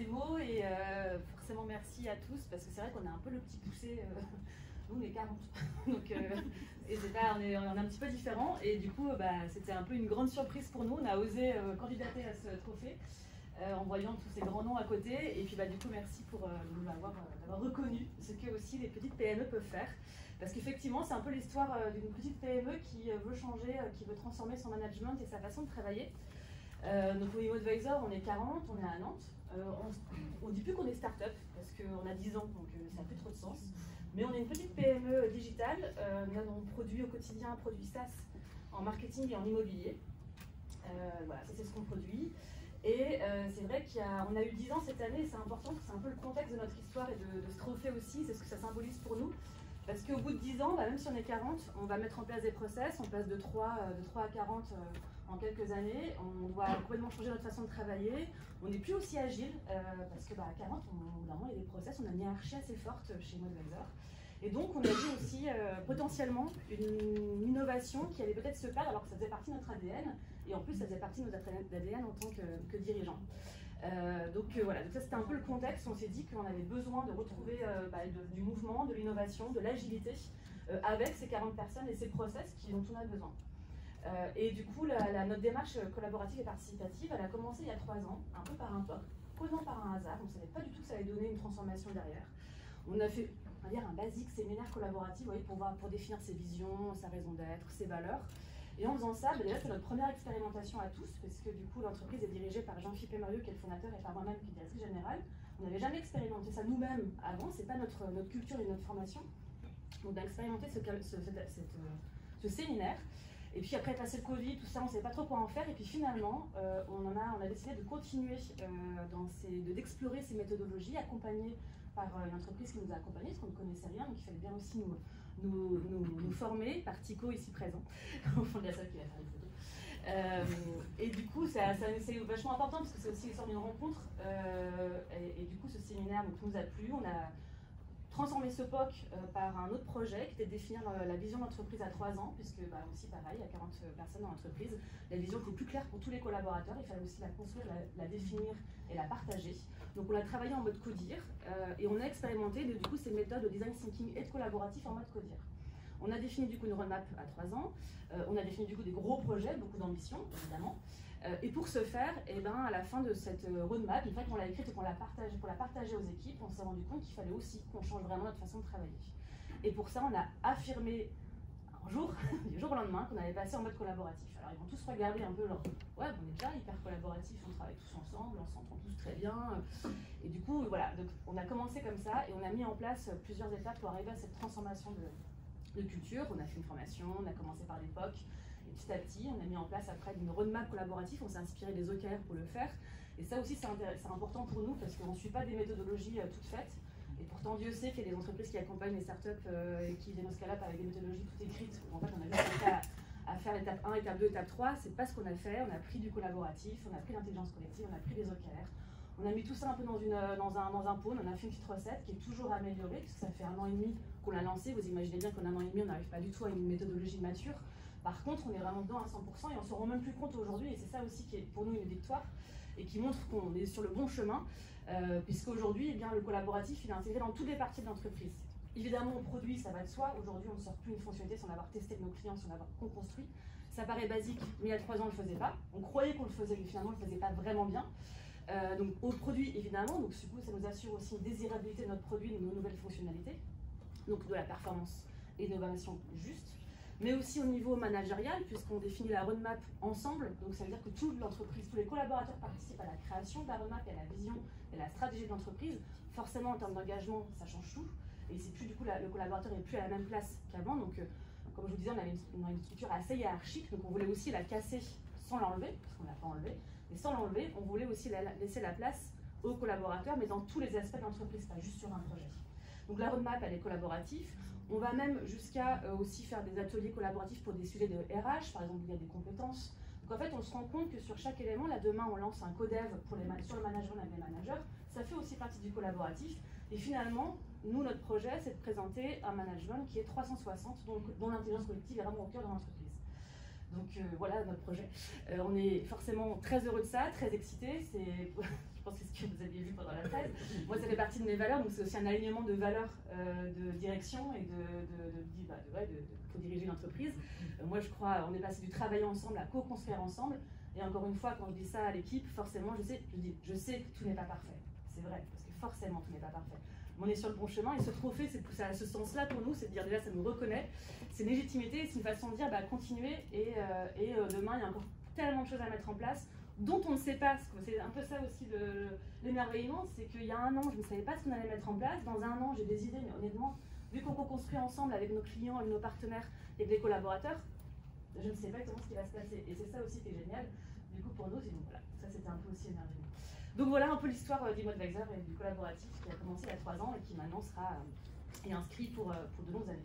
ces mots et forcément merci à tous parce que c'est vrai qu'on a un peu le petit poussé. Nous on est 40, donc et on est un petit peu différents et du coup c'était un peu une grande surprise pour nous. On a osé candidater à ce trophée en voyant tous ces grands noms à côté et puis du coup merci pour d'avoir reconnu ce que aussi les petites PME peuvent faire. Parce qu'effectivement, c'est un peu l'histoire d'une petite PME qui veut changer, qui veut transformer son management et sa façon de travailler. Donc au Imo Advisor, on est 40, on est à Nantes. On ne dit plus qu'on est start-up parce qu'on a 10 ans, donc ça n'a plus trop de sens. Mais on est une petite PME digitale. On produit au quotidien un produit SaaS en marketing et en immobilier. Voilà, ça c'est ce qu'on produit. Et c'est vrai qu'on a eu 10 ans cette année, et c'est important, c'est un peu le contexte de notre histoire et de ce trophée aussi, c'est ce que ça symbolise pour nous. Parce qu'au bout de 10 ans, même si on est 40, on va mettre en place des process, on passe de 3 à 40 en quelques années, on doit complètement changer notre façon de travailler, on n'est plus aussi agile, parce que à 40, il y a des process, on a une hiérarchie assez forte chez Imo Advisor. Et donc on a vu aussi potentiellement une innovation qui allait peut-être se perdre alors que ça faisait partie de notre ADN, et en plus ça faisait partie de notre ADN en tant que dirigeant. Donc ça c'était un peu le contexte. On s'est dit qu'on avait besoin de retrouver du mouvement, de l'innovation, de l'agilité avec ces 40 personnes et ces process dont on a besoin. Et du coup, notre démarche collaborative et participative, elle a commencé il y a 3 ans, un peu par un POC, causant par un hasard. On ne savait pas du tout que ça allait donner une transformation derrière. On a fait, on va dire, un basique séminaire collaboratif pour définir ses visions, sa raison d'être, ses valeurs. Et en faisant ça, déjà c'est notre première expérimentation à tous, parce que du coup l'entreprise est dirigée par Jean-Philippe Emerieux, qui est le fondateur, et par moi-même, qui est directrice générale. On n'avait jamais expérimenté ça nous-mêmes avant, c'est pas notre culture et notre formation. Donc on a expérimenté ce séminaire. Et puis après, passé le Covid, tout ça, on ne savait pas trop quoi en faire. Et puis finalement, on a décidé de continuer d'explorer ces méthodologies, accompagnées par une entreprise qui nous a accompagnés, parce qu'on ne connaissait rien, donc il fallait bien aussi nous former, par Tico ici présent, au fond de la salle qui va faire les photos. Et du coup, c'est vachement important parce que c'est aussi l'histoire d'une rencontre. Et du coup, ce séminaire nous a plu. On a transformé ce POC par un autre projet qui était de définir la vision de l'entreprise à 3 ans, puisque aussi pareil, il y a 40 personnes dans l'entreprise. La vision était plus claire pour tous les collaborateurs, il fallait aussi la construire, la définir et la partager. Donc on a travaillé en mode CODIR et on a expérimenté du coup ces méthodes de design thinking et de collaboratif en mode CODIR. On a défini du coup une roadmap à 3 ans, on a défini du coup des gros projets, beaucoup d'ambition évidemment. Et pour ce faire, à la fin de cette roadmap, une fois qu'on l'a écrite et pour la partager aux équipes, on s'est rendu compte qu'il fallait aussi qu'on change vraiment notre façon de travailler. Et pour ça, on a affirmé un jour, du jour au lendemain, qu'on allait passer en mode collaboratif. Alors ils vont tous regarder un peu genre, ouais, on est déjà hyper collaboratif, on travaille tous ensemble, on s'entend tous très bien. Et du coup, voilà, donc on a commencé comme ça et on a mis en place plusieurs étapes pour arriver à cette transformation de culture. On a fait une formation, on a commencé par l'époque. Et petit à petit, on a mis en place après une roadmap collaborative, on s'est inspiré des OKR pour le faire. Et ça aussi, c'est important pour nous parce qu'on ne suit pas des méthodologies toutes faites. Et pourtant, Dieu sait qu'il y a des entreprises qui accompagnent les startups et qui viennent au scale-up avec des méthodologies toutes écrites. En fait, on a juste à faire l'étape 1, étape 2, étape 3. C'est pas ce qu'on a fait. On a pris du collaboratif, on a pris l'intelligence collective, on a pris des OKR. On a mis tout ça un peu dans un pôle. On a fait une petite recette qui est toujours améliorée puisque ça fait 1 an et demi qu'on l'a lancée. Vous imaginez bien qu'en 1 an et demi, on n'arrive pas du tout à une méthodologie mature. Par contre, on est vraiment dedans à 100% et on ne se rend même plus compte aujourd'hui, et c'est ça aussi qui est pour nous une victoire et qui montre qu'on est sur le bon chemin, puisqu'aujourd'hui, le collaboratif, il est intégré dans toutes les parties de l'entreprise. Évidemment, on produit, ça va de soi. Aujourd'hui, on ne sort plus une fonctionnalité sans l'avoir testé de nos clients, sans l'avoir construit. Ça paraît basique, mais il y a 3 ans, on ne le faisait pas. On croyait qu'on le faisait, mais finalement, on ne le faisait pas vraiment bien. Donc, au produit, évidemment, donc du coup, ça nous assure aussi une désirabilité de notre produit, de nos nouvelles fonctionnalités, donc de la performance et de l'innovation juste. Mais aussi au niveau managérial, puisqu'on définit la roadmap ensemble. Donc ça veut dire que toute l'entreprise, tous les collaborateurs participent à la création de la roadmap et à la vision et à la stratégie de l'entreprise. Forcément, en termes d'engagement, ça change tout. Et c'est plus du coup, le collaborateur n'est plus à la même place qu'avant. Donc, comme je vous disais, on avait une structure assez hiérarchique. Donc on voulait aussi la casser sans l'enlever, parce qu'on ne l'a pas enlevé. Mais sans l'enlever, on voulait aussi laisser la place aux collaborateurs, mais dans tous les aspects de l'entreprise, pas juste sur un projet. Donc la roadmap, elle est collaborative. On va même jusqu'à aussi faire des ateliers collaboratifs pour des sujets de RH, par exemple, il y a des compétences. Donc en fait, on se rend compte que sur chaque élément, là demain, on lance un codev sur le management avec les managers. Ça fait aussi partie du collaboratif. Et finalement, nous, notre projet, c'est de présenter un management qui est 360, dont l'intelligence collective est vraiment au cœur de l'entreprise. Donc voilà notre projet. On est forcément très heureux de ça, très excités. Je pense que c'est ce que vous aviez vu pendant la thèse. Moi, ça fait partie de mes valeurs, donc c'est aussi un alignement de valeurs de direction et de co-diriger une entreprise. Moi, je crois, on est passé du travailler ensemble à co-construire ensemble. Et encore une fois, quand je dis ça à l'équipe, forcément, je sais que tout n'est pas parfait. C'est vrai, parce que forcément, tout n'est pas parfait. Mais on est sur le bon chemin et ce trophée, c'est pousser à ce sens-là pour nous, c'est de dire déjà, ça nous reconnaît, c'est une légitimité, c'est une façon de dire, continuez et demain, il y a encore tellement de choses à mettre en place dont on ne sait pas. C'est un peu ça aussi l'émerveillement, c'est qu'il y a un an, je ne savais pas ce qu'on allait mettre en place. Dans un an, j'ai des idées, mais honnêtement, vu qu'on co-construit ensemble avec nos clients, avec nos partenaires et avec les collaborateurs, je ne sais pas exactement ce qui va se passer. Et c'est ça aussi qui est génial. Du coup, pour nous, voilà, ça c'était un peu aussi émerveillant. Donc voilà un peu l'histoire d'Imo-Advisor et du collaboratif qui a commencé il y a 3 ans et qui maintenant est inscrit pour de longues années.